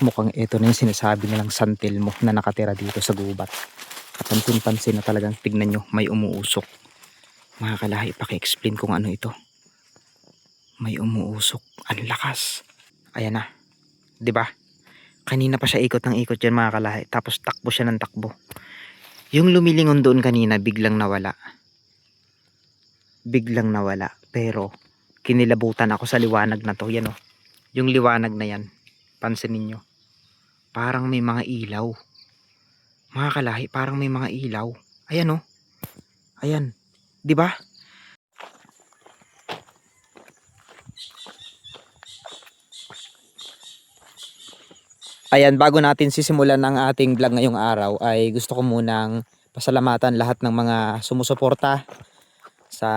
mukhang ito na yung sinasabi nilang San Telmo na nakatira dito sa gubat. Kapansin-pansin na talagang tignan nyo, may umuusok. Mga kalahi, paki-explain kung ano ito. May umuusok, ang lakas. Ayan na, 'di ba? Kanina pa siya ikot ng ikot yan mga kalahi, tapos takbo siya ng takbo. Yung lumilingon doon kanina biglang nawala. Pero kinilabutan ako sa liwanag na to. Yan oh, yung liwanag na yan, pansinin nyo, parang may mga ilaw. Mga kalahi, parang may mga ilaw. Ayan oh, ayan, 'di ba? Ayan, bago natin sisimulan ang ating vlog ngayong araw ay gusto ko munang pasalamatan lahat ng mga sumusuporta sa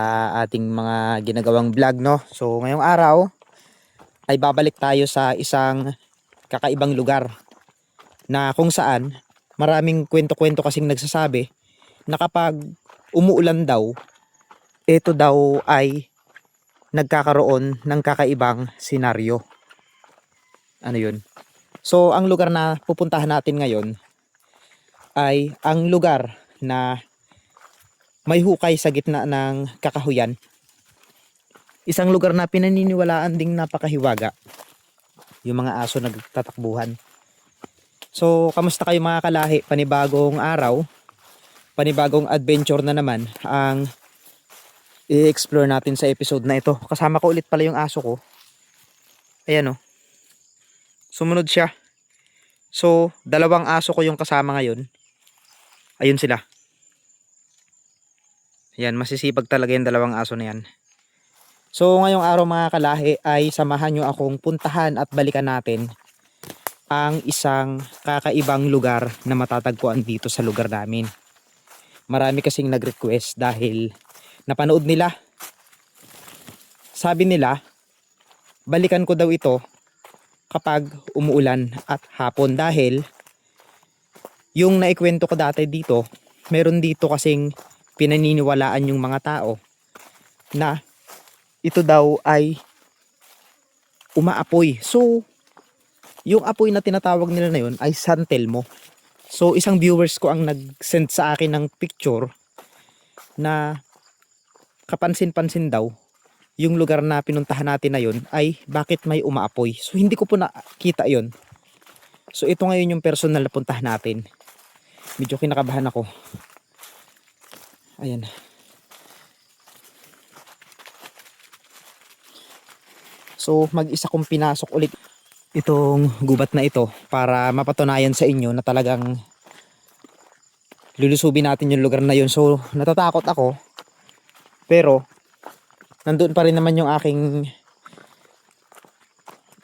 ating mga ginagawang vlog, no? So ngayong araw ay babalik tayo sa isang kakaibang lugar na kung saan maraming kwento-kwento kasing nagsasabi na kapag umuulan daw, ito daw ay nagkakaroon ng kakaibang senaryo. Ano yun? So ang lugar na pupuntahan natin ngayon ay ang lugar na may hukay sa gitna ng kakahuyan. Isang lugar na pinaniniwalaan ding napakahiwaga. Yung mga aso nagtatakbuhan. So kamusta kayo mga kalahi? Panibagong araw, panibagong adventure na naman ang i-explore natin sa episode na ito. Kasama ko ulit pala yung aso ko. Ayan o. Sumunod siya. So, dalawang aso ko yung kasama ngayon. Ayun sila. Ayan, masisipag talaga yung dalawang aso na yan. So, ngayong araw mga kalahi ay samahan nyo akong puntahan at balikan natin ang isang kakaibang lugar na matatagpuan dito sa lugar namin. Marami kasing nag-request dahil napanood nila. Sabi nila, balikan ko daw ito kapag umuulan at hapon dahil yung naikwento ko dati dito, meron dito kasing pinaniniwalaan yung mga tao na ito daw ay umaapoy. So, yung apoy na tinatawag nila na yun ay San Telmo. So, isang viewers ko ang nag-send sa akin ng picture na kapansin-pansin daw yung lugar na pinuntahan natin na yun ay bakit may umaapoy. So hindi ko po nakita yun. So ito ngayon yung personal na puntahan natin. Medyo kinakabahan ako. Ayan. So mag-isa kong pinasok ulit itong gubat na ito para mapatunayan sa inyo na talagang lulusubin natin yung lugar na yun. So natatakot ako. Pero nandoon pa rin naman yung aking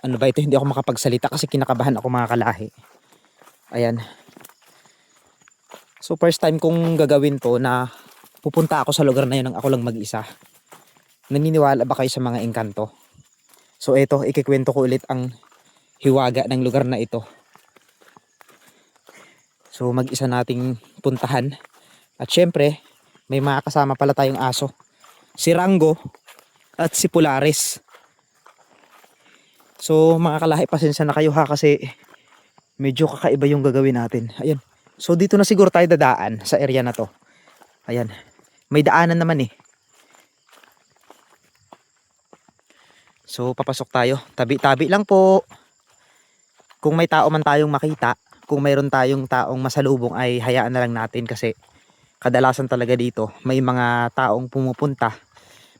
ano ba ito, hindi ako makapagsalita kasi kinakabahan ako mga kalahi. Ayan. So first time kong gagawin to na pupunta ako sa lugar na yun ng ako lang mag-isa. Naniniwala ba kayo sa mga engkanto? So ito, ikikwento ko ulit ang hiwaga ng lugar na ito. So mag-isa nating puntahan. At syempre, may mga kasama pala tayong aso. Si Rango at si Polaris. So mga kalahi, pasensya na kayo ha kasi medyo kakaiba yung gagawin natin. Ayan. So dito na siguro tayo dadaan sa area na to. Ayan. May daanan naman eh. So papasok tayo. Tabi-tabi lang po. Kung may tao man tayong makita, kung mayroon tayong taong masalubong ay hayaan na lang natin kasi kadalasan talaga dito may mga taong pumupunta.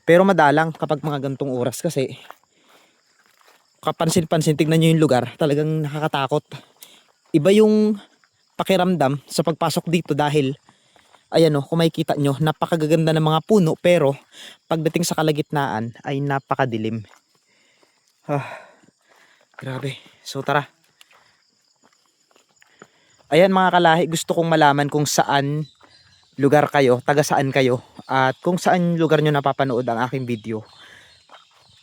Pero madalang kapag mga gantong oras kasi kapansin-pansin, tignan nyo yung lugar, talagang nakakatakot. Iba yung pakiramdam sa pagpasok dito dahil ayan o, kung makikita nyo, napakagaganda ng mga puno pero pagdating sa kalagitnaan ay napakadilim. Grabe. So tara. Ayan mga kalahi, gusto kong malaman kung saan lugar kayo, taga saan kayo, at kung saan lugar nyo napapanood ang aking video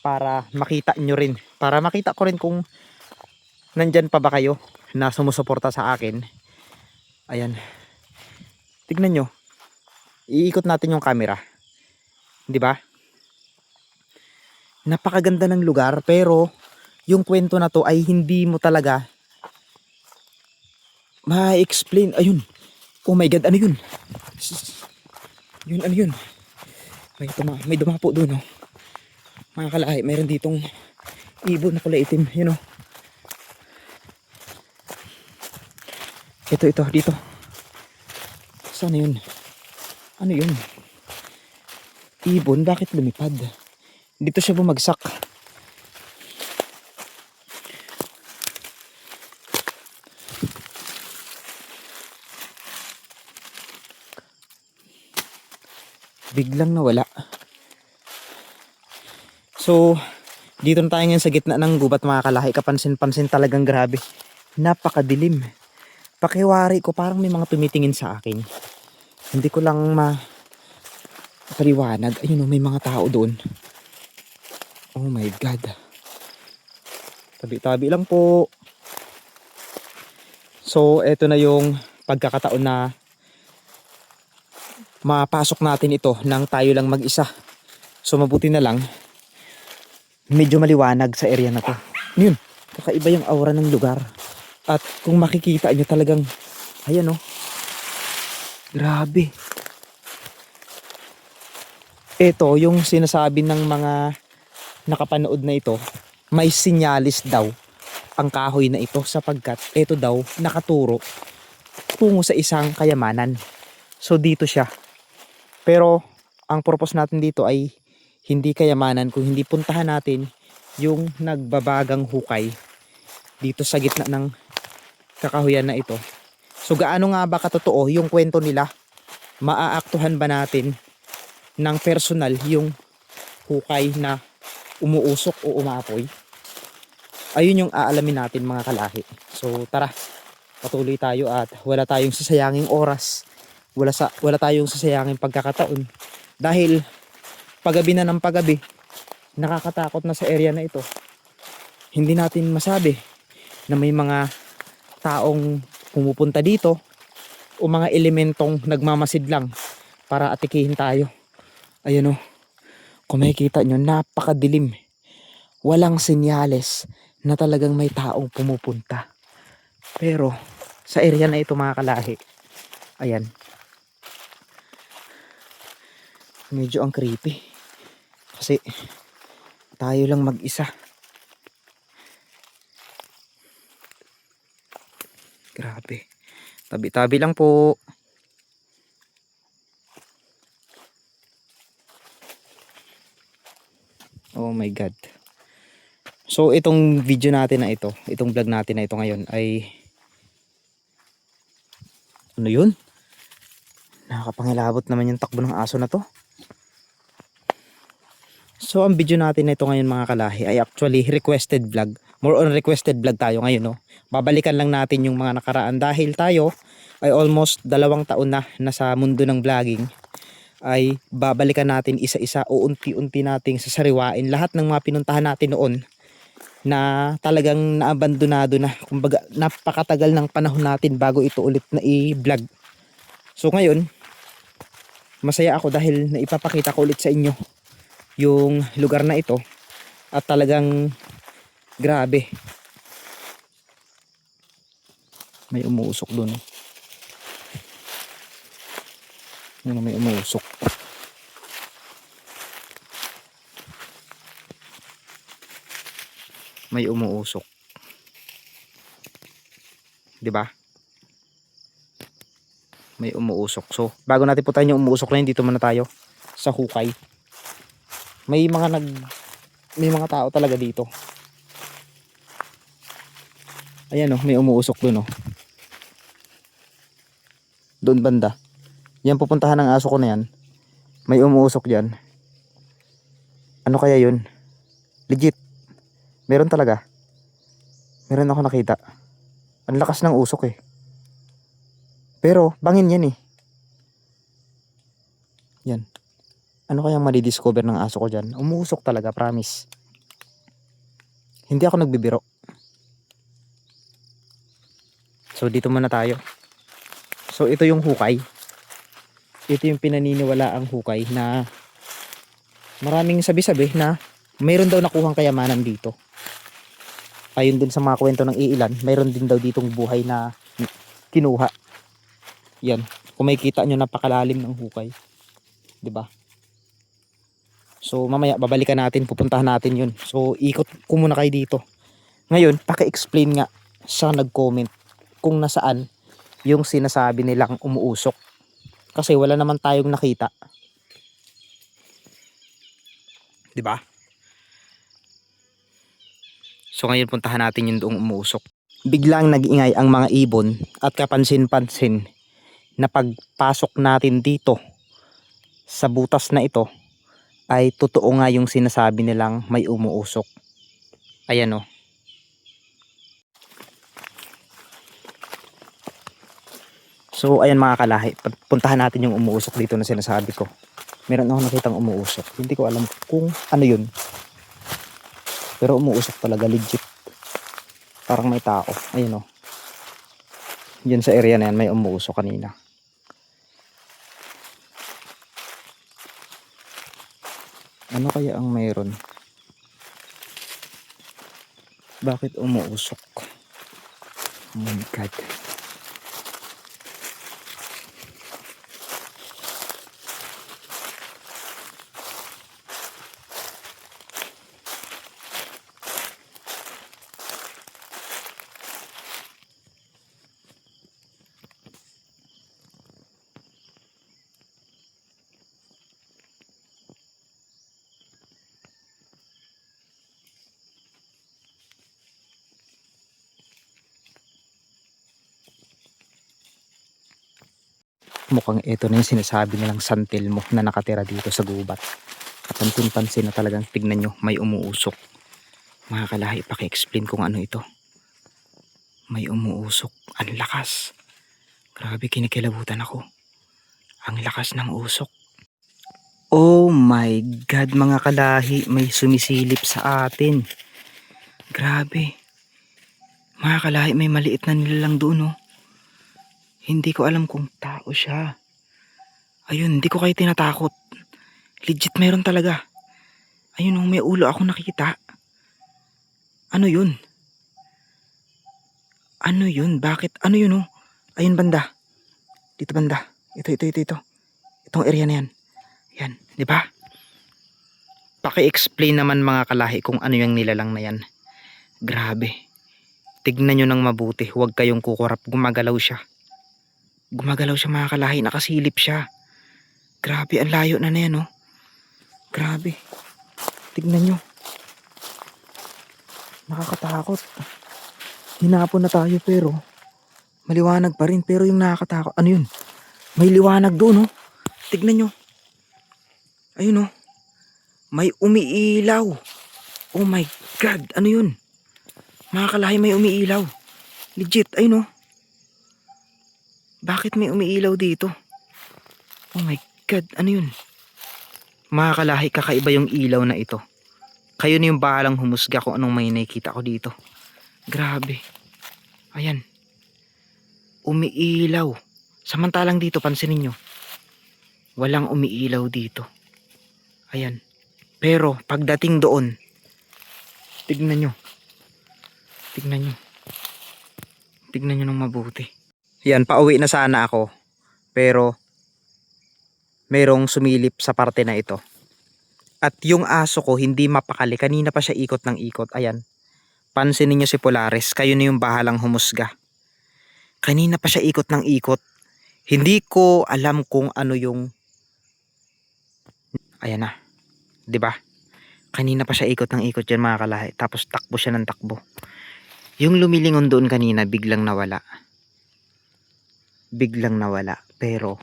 para makita nyo rin, para makita ko rin kung nandyan pa ba kayo na sumusuporta sa akin. Ayan, tignan nyo, iikot natin yung camera, di ba? Napakaganda ng lugar pero yung kwento na to ay hindi mo talaga ma-explain. Ayun. Oh my God, ano yun? Yun, ano yun? May dumapo doon, oh. Mga kalahi, mayroon ditong ibon na kulay itim. Yun, oh. Ito, dito. Saan yun? Ano yun? Ibon, bakit lumipad? Dito siya bumagsak. Biglang nawala. So, dito na tayo ngayon sa gitna ng gubat mga kalahi. Kapansin-pansin talagang grabe. Napakadilim. Pakiwari ko parang may mga tumitingin sa akin. Hindi ko lang paliwanag. Ayun, may mga tao doon. Oh my God. Tabi-tabi lang po. So, eto na yung pagkakataon na mapasok natin ito nang tayo lang mag-isa. So, mabuti na lang medyo maliwanag sa area na to. Yun, kakaiba yung aura ng lugar. At kung makikita nyo talagang, ayan oh, grabe. Ito yung sinasabi ng mga nakapanood na ito, may sinyalis daw ang kahoy na ito sapagkat ito daw nakaturo tungo sa isang kayamanan. So dito siya. Pero ang purpose natin dito ay hindi kayamanan, kung hindi puntahan natin yung nagbabagang hukay dito sa gitna ng kakahuyan na ito. So gaano nga ba katotoo yung kwento nila? Maaaktuhan ba natin ng personal yung hukay na umuusok o umapoy? Ayun yung aalamin natin mga kalahi. So tara, patuloy tayo at wala tayong sasayanging oras. Wala tayong sasayanging pagkakataon. Dahil paggabi na ng paggabi, nakakatakot na sa area na ito. Hindi natin masabi na may mga taong pumupunta dito o mga elementong nagmamasid lang para atikihin tayo. Ayun o, kung makikita nyo, napakadilim. Walang senyales na talagang may taong pumupunta. Pero sa area na ito mga kalahi, ayan, medyo ang creepy. Kasi tayo lang mag-isa. Grabe. Tabi-tabi lang po. Oh my God. So itong video natin na ito, itong vlog natin na ito ngayon ay ano yun? Nakakapangilabot naman yung takbo ng aso na to. So ang video natin na ito ngayon mga kalahi ay actually requested vlog. More on requested vlog tayo ngayon, no. Babalikan lang natin yung mga nakaraan dahil tayo ay almost 2 taon na nasa mundo ng vlogging. Ay babalikan natin isa-isa o unti-unti nating sasariwain lahat ng mga pinuntahan natin noon na talagang naabandonado na. Kumbaga napakatagal ng panahon natin bago ito ulit na i-vlog. So ngayon, masaya ako dahil naipapakita ko ulit sa inyo yung lugar na ito. At talagang grabe. May umuusok doon. Yun, may umuusok. May umuusok. 'Di ba? May umuusok. So, bago natin putahin yung umuusok na yun, dito muna tayo sa hukay. May mga tao talaga dito. Ayan oh, may umuusok doon oh. Doon banda. Yan pupuntahan ng aso ko na yan. May umuusok diyan. Ano kaya yun? Legit. Meron talaga. Meron ako nakita. Ang lakas ng usok eh. Pero bangin yan eh. Yan. Ano kayang madidiscover ng aso ko dyan? Umuusok talaga, promise. Hindi ako nagbibiro. So dito muna tayo. So ito yung hukay. Ito yung pinaniniwalaang hukay na maraming sabi-sabi na mayroon daw nakuhang kayamanan dito. Ayon din sa mga kwento ng iilan, mayroon din daw ditong buhay na kinuha. Yan. Kung makikita nyo, napakalalim ng hukay. 'Di ba? So mamaya babalikan natin, pupuntahan natin 'yun. So ikot ko muna kayo dito. Ngayon, paki-explain nga sa nag-comment kung nasaan yung sinasabi nilang umuusok. Kasi wala naman tayong nakita. 'Di ba? So ngayon puntahan natin yung doong umuusok. Biglang nag-ingay ang mga ibon at kapansin-pansin na pagpasok natin dito sa butas na ito ay totoo nga yung sinasabi nilang may umuusok. Ayan o. So ayan mga kalahi, puntahan natin yung umuusok dito na sinasabi ko. Meron ako nakitang umuusok. Hindi ko alam kung ano yun. Pero umuusok talaga, legit. Parang may tao. Ayun o. Diyan sa area na yan may umuusok kanina. Ano kaya ang mayroon? Bakit umuusok? Oh my God. Mukhang ito na yung sinasabi nilang San Telmo na nakatira dito sa gubat. Kapansin-pansin na talagang tignan nyo, may umuusok. Mga kalahi, paki-explain kung ano ito. May umuusok. Ang lakas. Grabe, kinikilabutan ako. Ang lakas ng usok. Oh my God, mga kalahi, may sumisilip sa atin. Grabe. Mga kalahi, may maliit na nilalang doon, oh. Hindi ko alam kung tao siya. Ayun, hindi ko kayo tinatakot. Legit meron talaga. Ayun, oh, may ulo ako nakikita. Ano yun? Ano yun? Bakit? Ano yun, oh? Ayun banda. Dito banda. Ito. Itong area na yan. Yan, di ba? Paki-explain naman mga kalahi kung ano yung nilalang na yan. Grabe. Tignan nyo ng mabuti. Huwag kayong kukurap. Gumagalaw siya. Gumagalaw siya mga kalahi. Nakasilip siya. Grabe, ang layo na yan, oh. Grabe. Tignan nyo. Nakakatakot. Hinapon na tayo pero maliwanag pa rin. Pero yung nakakatakot, ano yun? May liwanag doon, oh. Tignan nyo. Ayun, oh. May umiilaw. Oh my God. Ano yun? Mga kalahi, may umiilaw. Legit. Ayun, oh. Bakit may umiilaw dito? Oh my God. Ano yun? Mga kalahi, kakaiba yung ilaw na ito. Kayo na yung bahalang humusga kung anong may nakikita ko dito. Grabe. Ayan. Umiilaw. Samantalang dito, pansinin nyo. Walang umiilaw dito. Ayan. Pero pagdating doon, tignan nyo. Tignan nyo. Tignan nyo ng mabuti. Yan, pauwi na sana ako. Pero merong sumilip sa parte na ito. At yung aso ko hindi mapakali. Kanina pa siya ikot ng ikot. Ayan. Pansinin nyo si Polaris. Kayo na yung bahalang humusga. Kanina pa siya ikot ng ikot. Hindi ko alam kung ano yung... Ayan na. 'Di ba? Kanina pa siya ikot ng ikot dyan mga kalahi. Tapos takbo siya ng takbo. Yung lumilingon doon kanina biglang nawala. Biglang nawala. Pero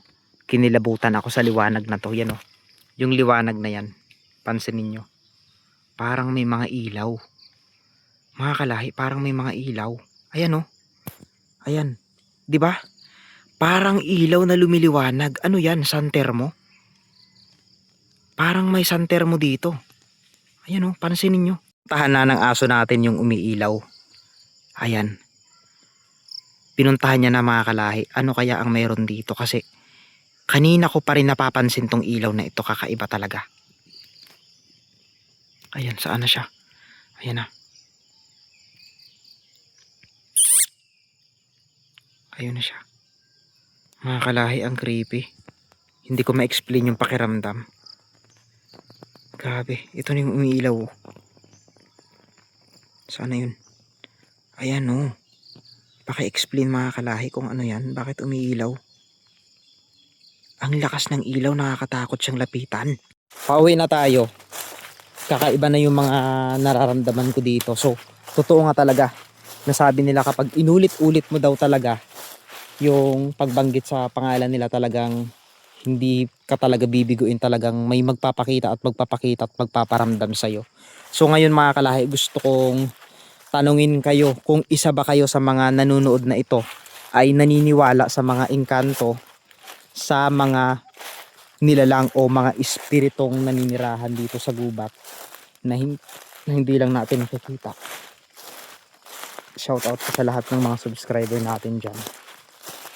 kinilabutan ako sa liwanag na to. Yan, oh. Yung liwanag na yan. Pansinin nyo. Parang may mga ilaw. Mga kalahi, parang may mga ilaw. Ayan, oh. Ayan. 'Di ba? Parang ilaw na lumiliwanag. Ano yan? Sun thermo? Parang may sun thermo dito. Ayan, oh. Pansinin nyo. Tahan na ng aso natin yung umiilaw. Ayan. Pinuntahan niya na mga kalahi. Ano kaya ang mayroon dito? Kasi kanina ko pa rin napapansin tong ilaw na ito. Kakaiba talaga. Ayan, saan na siya? Ayan na. Ayun na siya. Mga kalahi, ang creepy. Hindi ko ma-explain yung pakiramdam. Grabe, ito na yung umiilaw. Oh. Sana yun? Ayan oh. Paki-explain mga kalahi kung ano yan. Bakit umiilaw? Ang lakas ng ilaw, nakakatakot siyang lapitan. Pauwi na tayo. Kakaiba na yung mga nararamdaman ko dito. So, totoo nga talaga. Nasabi nila kapag inulit-ulit mo daw talaga yung pagbanggit sa pangalan nila, talagang hindi ka talaga bibiguin, talagang may magpapakita at magpaparamdam sa'yo. So ngayon mga kalahi, gusto kong tanungin kayo kung isa ba kayo sa mga nanonood na ito ay naniniwala sa mga engkanto, sa mga nilalang o mga espiritong naninirahan dito sa gubat na hindi lang natin nakikita. Shout out sa lahat ng mga subscriber natin dyan.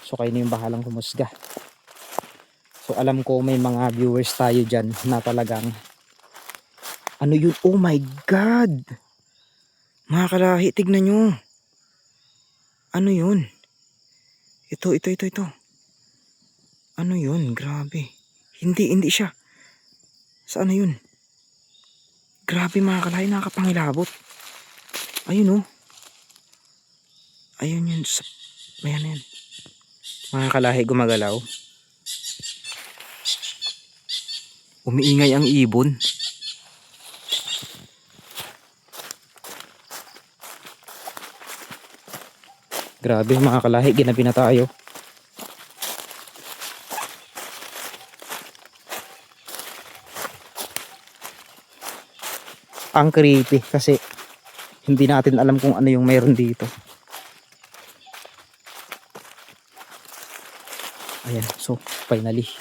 So kayo na yung bahalang humusga. So alam ko may mga viewers tayo dyan na talagang ano yun? Oh my God! Mga kalahi, tignan nyo. Ano yun? Ito. Ano yun? Grabe. Hindi siya. Saan na yun? Grabe mga kalahi, nakakapangilabot. Ayun oh. Ayun yun. Ayan. Mga kalahi, gumagalaw. Umiingay ang ibon. Grabe mga kalahi, ginabi na tayo. Ang creepy kasi hindi natin alam kung ano yung mayroon dito. Ayan, so finally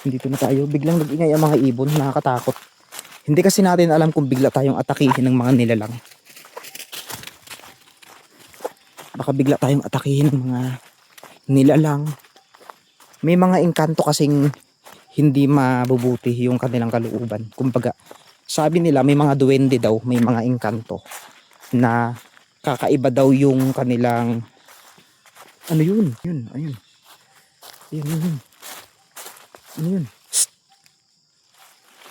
dito na tayo. Biglang nag-ingay ang mga ibon, nakakatakot. Hindi kasi natin alam kung bigla tayong atakihin ng mga nilalang. Baka bigla tayong atakihin ng mga nilalang. May mga engkanto kasing hindi mabubuti yung kanilang kalooban. Kumbaga, sabi nila may mga duwende daw, may mga engkanto na kakaiba daw yung kanilang ano yun? Ayun. Ano yun? Psst.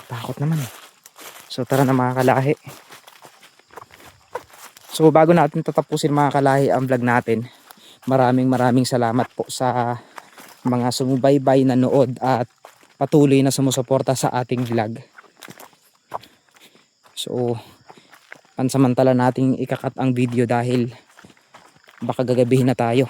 Takot naman. So tara na mga kalahi. So bago natin tatapusin mga kalahi ang vlog natin, maraming salamat po sa mga sumubaybay, nanood at patuloy na sumusuporta sa ating vlog. So pansamantala nating ikakat ang video dahil baka gagabihin na tayo.